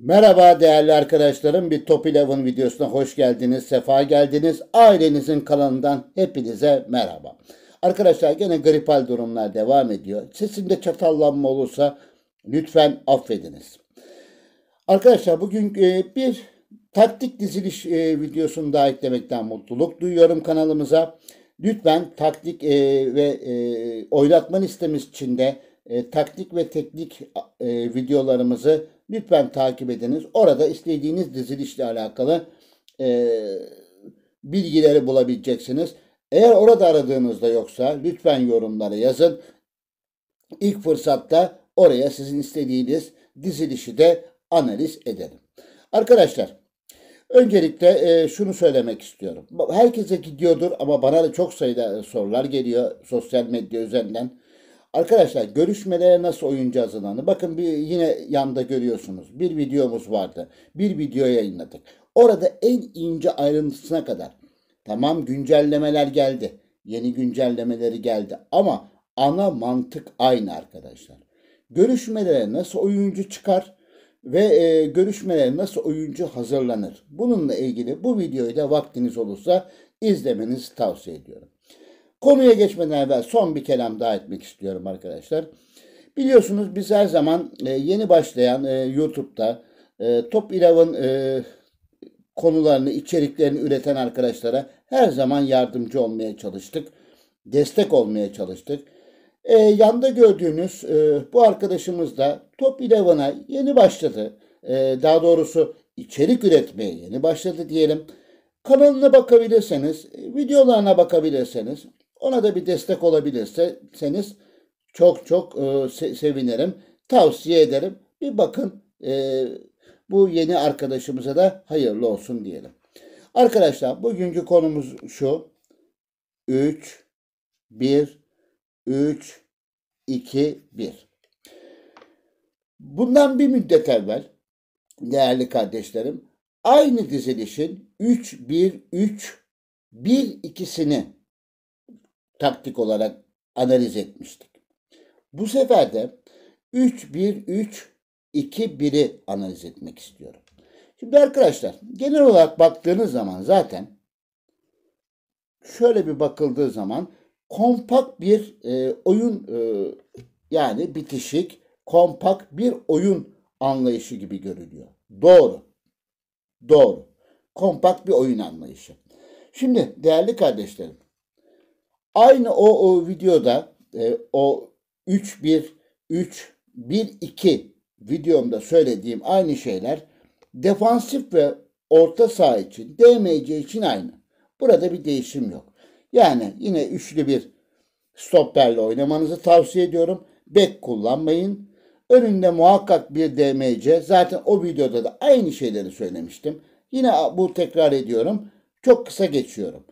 Merhaba değerli arkadaşlarım. Bir Top 11 videosuna hoş geldiniz, sefa geldiniz. Ailenizin kanalından hepinize merhaba. Arkadaşlar gene gripal durumlar devam ediyor. Sesimde çatallanma olursa lütfen affediniz. Arkadaşlar bugün bir taktik diziliş videosunu daha eklemekten mutluluk duyuyorum kanalımıza. Lütfen taktik ve oynatma listemiz içinde taktik ve teknik videolarımızı lütfen takip ediniz. Orada istediğiniz dizilişle alakalı e, bilgileri bulabileceksiniz. Eğer orada aradığınızda yoksa lütfen yorumlara yazın. İlk fırsatta oraya sizin istediğiniz dizilişi de analiz edelim. Arkadaşlar öncelikle şunu söylemek istiyorum. Herkese gidiyordur ama bana da çok sayıda sorular geliyor sosyal medya üzerinden. Arkadaşlar görüşmelere nasıl oyuncu hazırlanır? Bakın yine yanda görüyorsunuz. Bir videomuz vardı. Bir video yayınladık. Orada en ince ayrıntısına kadar. Tamam güncellemeler geldi. Yeni güncellemeleri geldi. Ama ana mantık aynı arkadaşlar. Görüşmelere nasıl oyuncu çıkar? Ve görüşmelere nasıl oyuncu hazırlanır? Bununla ilgili bu videoyu da vaktiniz olursa izlemenizi tavsiye ediyorum. Konuya geçmeden evvel son bir kelam daha etmek istiyorum arkadaşlar. Biliyorsunuz biz her zaman yeni başlayan YouTube'da Top 11 konularını, içeriklerini üreten arkadaşlara her zaman yardımcı olmaya çalıştık. Destek olmaya çalıştık. Yanda gördüğünüz bu arkadaşımız da Top 11'a yeni başladı. Daha doğrusu içerik üretmeye yeni başladı diyelim. Kanalına bakabilirseniz, videolarına bakabilirseniz, ona da bir destek olabilirseniz çok çok sevinirim. Tavsiye ederim. Bir bakın bu yeni arkadaşımıza da hayırlı olsun diyelim. Arkadaşlar bugünkü konumuz şu. 3, 1, 3, 2, 1. Bundan bir müddet evvel değerli kardeşlerim aynı dizilişin 3-1-3-1-2'sini taktik olarak analiz etmiştik. Bu sefer de 3-1-3-2-1'i analiz etmek istiyorum. Şimdi arkadaşlar genel olarak baktığınız zaman zaten şöyle bir bakıldığı zaman kompakt bir oyun yani bitişik kompakt bir oyun anlayışı gibi görülüyor. Doğru. Doğru. Kompakt bir oyun anlayışı. Şimdi değerli kardeşlerim aynı o videoda o 3-1-3-1-2 videomda söylediğim aynı şeyler defansif ve orta saha için DMC için aynı. Burada bir değişim yok. Yani yine üçlü bir stopperle oynamanızı tavsiye ediyorum. Bek kullanmayın. Önünde muhakkak bir DMC. Zaten o videoda da aynı şeyleri söylemiştim. Yine bu tekrar ediyorum. Çok kısa geçiyorum.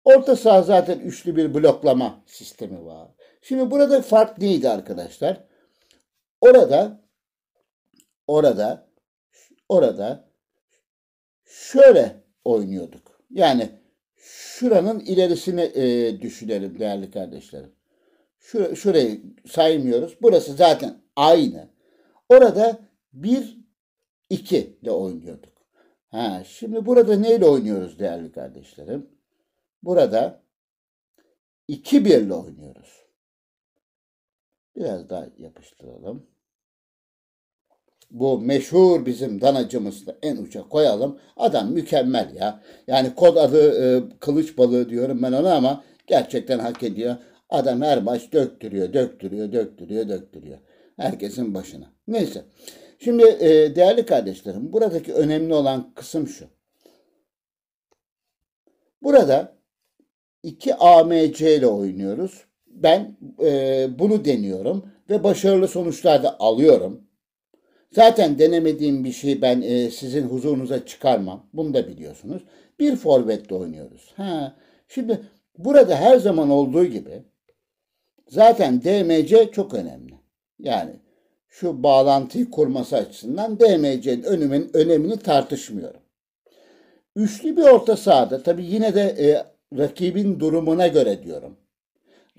Orta saha zaten üçlü bir bloklama sistemi var. Şimdi burada fark neydi arkadaşlar? Orada orada şöyle oynuyorduk. Yani şuranın ilerisini düşünelim değerli kardeşlerim. Şurayı saymıyoruz. Burası zaten aynı. Orada 1-2 ile oynuyorduk. Şimdi burada neyle oynuyoruz değerli kardeşlerim? Burada 2-1 ile oynuyoruz. Biraz daha yapıştıralım. Bu meşhur bizim danacımızı en uça koyalım. Adam mükemmel ya. Yani kod adı kılıç balığı diyorum ben ona ama gerçekten hak ediyor. Adam her maç döktürüyor. Herkesin başına. Neyse. Şimdi değerli kardeşlerim buradaki önemli olan kısım şu. Burada 2 AMC ile oynuyoruz. Ben bunu deniyorum ve başarılı sonuçlar da alıyorum. Zaten denemediğim bir şeyi ben sizin huzurunuza çıkarmam. Bunu da biliyorsunuz. Bir forvetle oynuyoruz. Şimdi burada her zaman olduğu gibi zaten DMC çok önemli. Yani şu bağlantıyı kurması açısından DMC'nin önemini tartışmıyorum. Üçlü bir orta sahada tabii yine de rakibin durumuna göre diyorum.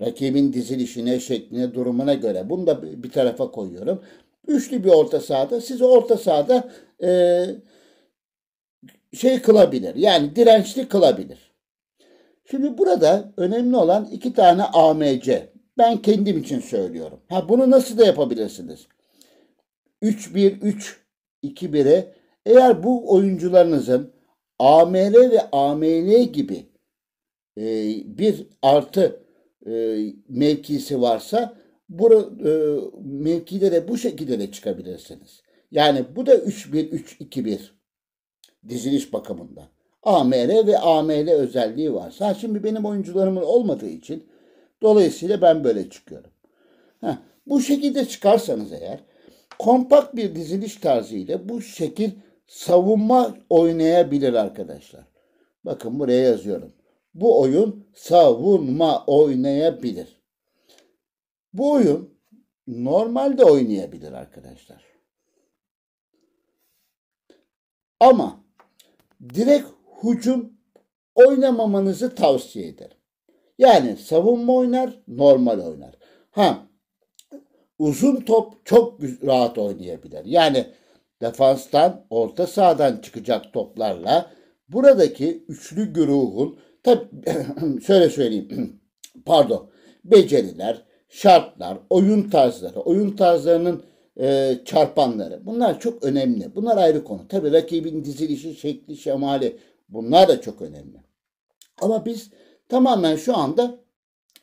Rakibin dizilişine, şekline, durumuna göre. Bunu da bir tarafa koyuyorum. Üçlü bir orta sahada sizi orta sahada kılabilir. Yani dirençli kılabilir. Şimdi burada önemli olan iki tane AMC. Ben kendim için söylüyorum. Bunu nasıl da yapabilirsiniz? 3-1-3-2-1'e eğer bu oyuncularınızın AMR ve AML gibi bir artı mevkisi varsa bu mevkide de bu şekilde de çıkabilirsiniz. Yani bu da 3-1-3-2-1 diziliş bakımında. AMR ve AML özelliği varsa. Şimdi benim oyuncularımın olmadığı için dolayısıyla ben böyle çıkıyorum. Bu şekilde çıkarsanız eğer kompakt bir diziliş tarzı ile bu şekil savunma oynayabilir arkadaşlar. Bakın buraya yazıyorum. Bu oyun savunma oynayabilir. Bu oyun normalde oynayabilir arkadaşlar. Ama direkt hücum oynamamanızı tavsiye ederim. Yani savunma oynar, normal oynar. Uzun top çok rahat oynayabilir. Yani defanstan, orta sahadan çıkacak toplarla buradaki üçlü güruhun tabii şöyle söyleyeyim. Pardon. Beceriler, şartlar, oyun tarzlarının çarpanları. Bunlar çok önemli. Bunlar ayrı konu. Tabii rakibin dizilişi, şekli, şemali bunlar da çok önemli. Ama biz tamamen şu anda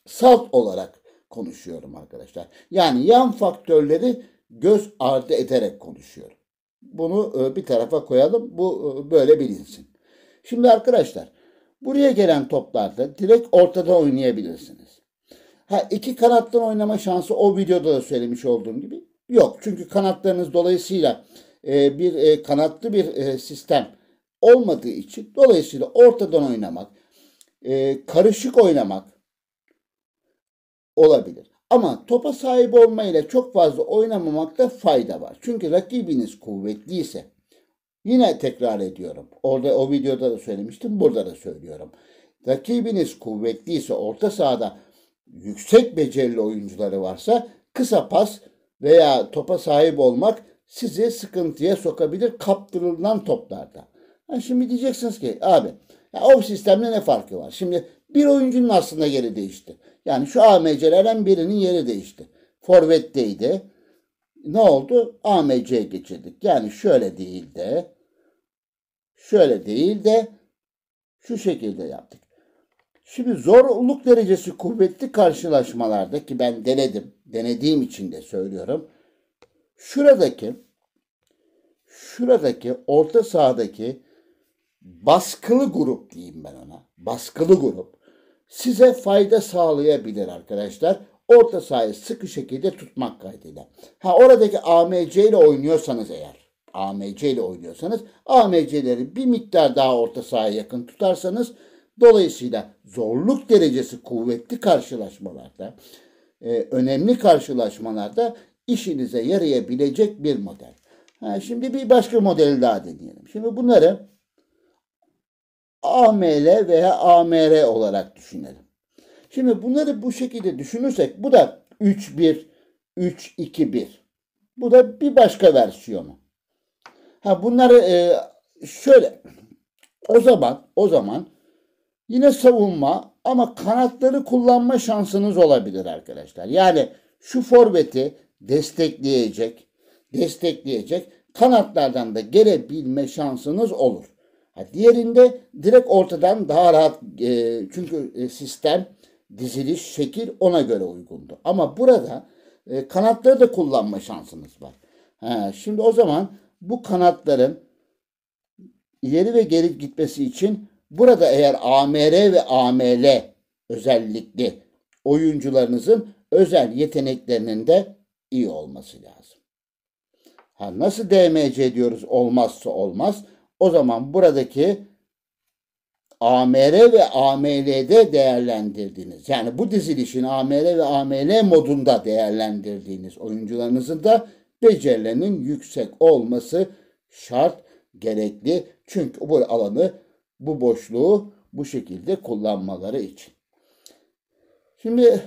salt olarak konuşuyorum arkadaşlar. Yani yan faktörleri göz ardı ederek konuşuyorum. Bunu bir tarafa koyalım. Bu böyle bilinsin. Şimdi arkadaşlar buraya gelen toplarda direkt ortada oynayabilirsiniz. İki kanattan oynama şansı o videoda da söylemiş olduğum gibi yok. Çünkü kanatlarınız dolayısıyla bir kanatlı bir sistem olmadığı için dolayısıyla ortadan oynamak, karışık oynamak olabilir. Ama topa sahip olmayla çok fazla oynamamakta fayda var. Çünkü rakibiniz kuvvetliyse, yine tekrar ediyorum. Orada o videoda da söylemiştim, burada da söylüyorum. Rakibiniz kuvvetliyse, orta sahada yüksek becerili oyuncuları varsa kısa pas veya topa sahip olmak sizi sıkıntıya sokabilir kaptırılan toplarda. Şimdi diyeceksiniz ki abi o sistemle ne farkı var? Şimdi bir oyuncunun aslında yeri değişti. Yani şu AMC'lerden birinin yeri değişti. Forvet'teydi. Ne oldu? AMC'ye geçirdik. Yani şöyle değil de şu şekilde yaptık. Şimdi zorluk derecesi kuvvetli karşılaşmalarda ki ben denediğim için de söylüyorum. Şuradaki orta sahadaki baskılı grup diyeyim ben ona. Baskılı grup size fayda sağlayabilir arkadaşlar. Orta sahayı sıkı şekilde tutmak kaydıyla. Oradaki AMC ile oynuyorsanız eğer, AMC'leri bir miktar daha orta sahaya yakın tutarsanız dolayısıyla zorluk derecesi kuvvetli karşılaşmalarda, önemli karşılaşmalarda işinize yarayabilecek bir model. Şimdi bir başka modeli daha deneyelim. Şimdi bunları AML veya AMR olarak düşünelim. Şimdi bunları bu şekilde düşünürsek bu da 3-1-3-2-1. Bu da bir başka versiyonu. Bunları şöyle o zaman yine savunma ama kanatları kullanma şansınız olabilir arkadaşlar. Yani şu forveti destekleyecek kanatlardan da gelebilme şansınız olur. Diğerinde direkt ortadan daha rahat çünkü sistem, diziliş, şekil ona göre uygundu. Ama burada kanatları da kullanma şansınız var. Şimdi o zaman bu kanatların ileri ve geri gitmesi için burada eğer AMR ve AML özellikli oyuncularınızın özel yeteneklerinin de iyi olması lazım. Nasıl DMC diyoruz olmazsa olmaz. O zaman buradaki AMR ve AML'de değerlendirdiğiniz, yani bu dizilişin AMR ve AML modunda değerlendirdiğiniz oyuncularınızın da becerilerinin yüksek olması şart, gerekli. Çünkü bu alanı, bu boşluğu bu şekilde kullanmaları için. Şimdi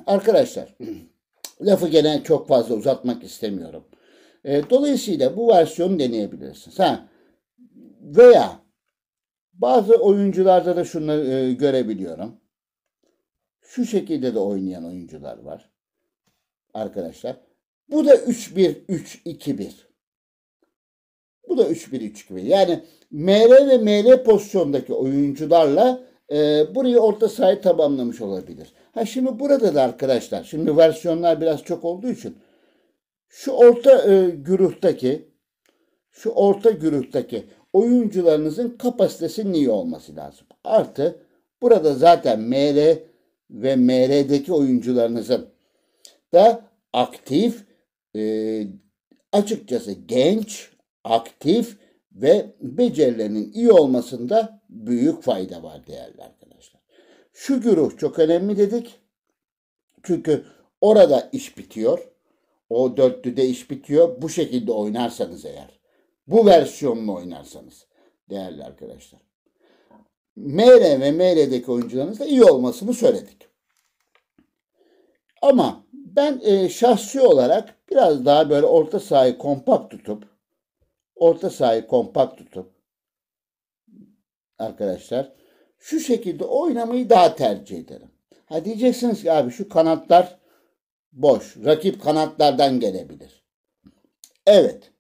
arkadaşlar lafı gene çok fazla uzatmak istemiyorum. Dolayısıyla bu versiyonu deneyebilirsiniz. Veya bazı oyuncularda da şunları görebiliyorum. Şu şekilde de oynayan oyuncular var arkadaşlar. Bu da 3-1-3-2-1. Bu da 3-1-3-2-1. Yani MR ve ML pozisyondaki oyuncularla burayı orta sahayı tamamlamış olabilir. Şimdi burada da arkadaşlar, şimdi versiyonlar biraz çok olduğu için şu orta güruhtaki oyuncularınızın kapasitesinin iyi olması lazım. Artı burada zaten MR ve MR'deki oyuncularınızın da aktif, açıkçası genç, aktif ve becerilerinin iyi olmasında büyük fayda var değerli arkadaşlar. Şu güruh çok önemli dedik. Çünkü orada iş bitiyor. O dörtlüde iş bitiyor. Bu şekilde oynarsanız eğer. Bu versiyonla oynarsanız değerli arkadaşlar. MR ve ML'deki oyuncularınız da iyi olmasını söyledik. Ama ben şahsi olarak biraz daha böyle orta sahayı kompakt tutup arkadaşlar şu şekilde oynamayı daha tercih ederim. Diyeceksiniz ki abi şu kanatlar boş. Rakip kanatlardan gelebilir. Evet.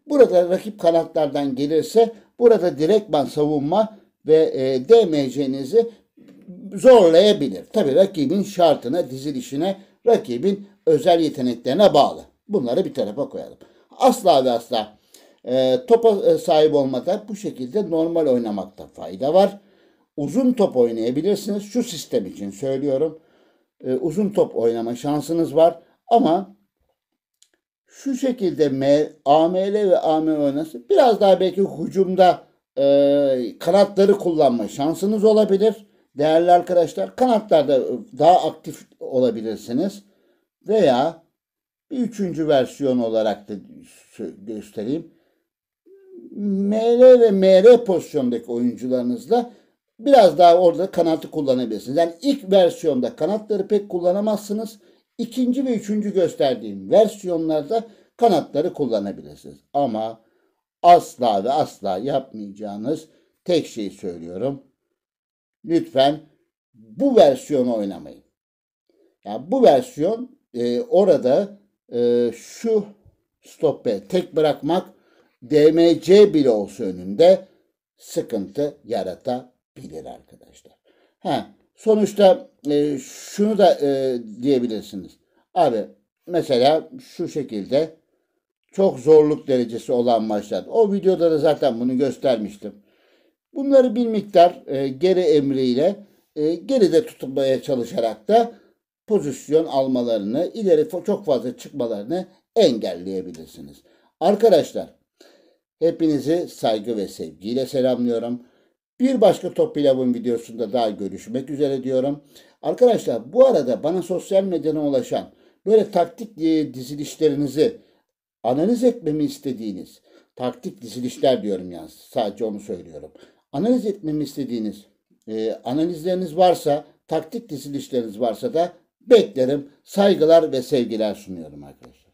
Burada rakip kanatlardan gelirse burada direktman savunma ve DMC'nizi zorlayabilir. Tabii rakibin şartına, dizilişine, rakibin özel yeteneklerine bağlı. Bunları bir tarafa koyalım. Asla ve asla topa sahip olmadan bu şekilde normal oynamakta fayda var. Uzun top oynayabilirsiniz. Şu sistem için söylüyorum. Uzun top oynama şansınız var. Ama şu şekilde AML ve AM oynası biraz daha belki hücumda kanatları kullanma şansınız olabilir. Değerli arkadaşlar, kanatlarda daha aktif olabilirsiniz. Veya bir üçüncü versiyon olarak da göstereyim. ML ve MR pozisyondaki oyuncularınızla biraz daha orada kanatı kullanabilirsiniz. Yani ilk versiyonda kanatları pek kullanamazsınız. İkinci ve üçüncü gösterdiğim versiyonlarda kanatları kullanabilirsiniz. Ama asla ve asla yapmayacağınız tek şeyi söylüyorum. Lütfen bu versiyonu oynamayın. Yani bu versiyon orada şu stoppe tek bırakmak DMC bile olsa önünde sıkıntı yaratabilir arkadaşlar. Sonuçta şunu da diyebilirsiniz. Abi mesela şu şekilde çok zorluk derecesi olan maçlar. O videoda da zaten bunu göstermiştim. Bunları bir miktar geri emriyle geride tutmaya çalışarak da pozisyon almalarını, ileri çok fazla çıkmalarını engelleyebilirsiniz. Arkadaşlar, hepinizi saygı ve sevgiyle selamlıyorum. Bir başka Top Pilav'ın videosunda daha görüşmek üzere diyorum. Arkadaşlar, bu arada bana sosyal medyadan ulaşan böyle taktik dizilişlerinizi analiz etmemi istediğiniz, taktik dizilişler diyorum yani, sadece onu söylüyorum. Analiz etmemi istediğiniz analizleriniz varsa, taktik dizilişleriniz varsa da beklerim. Saygılar ve sevgiler sunuyorum arkadaşlar.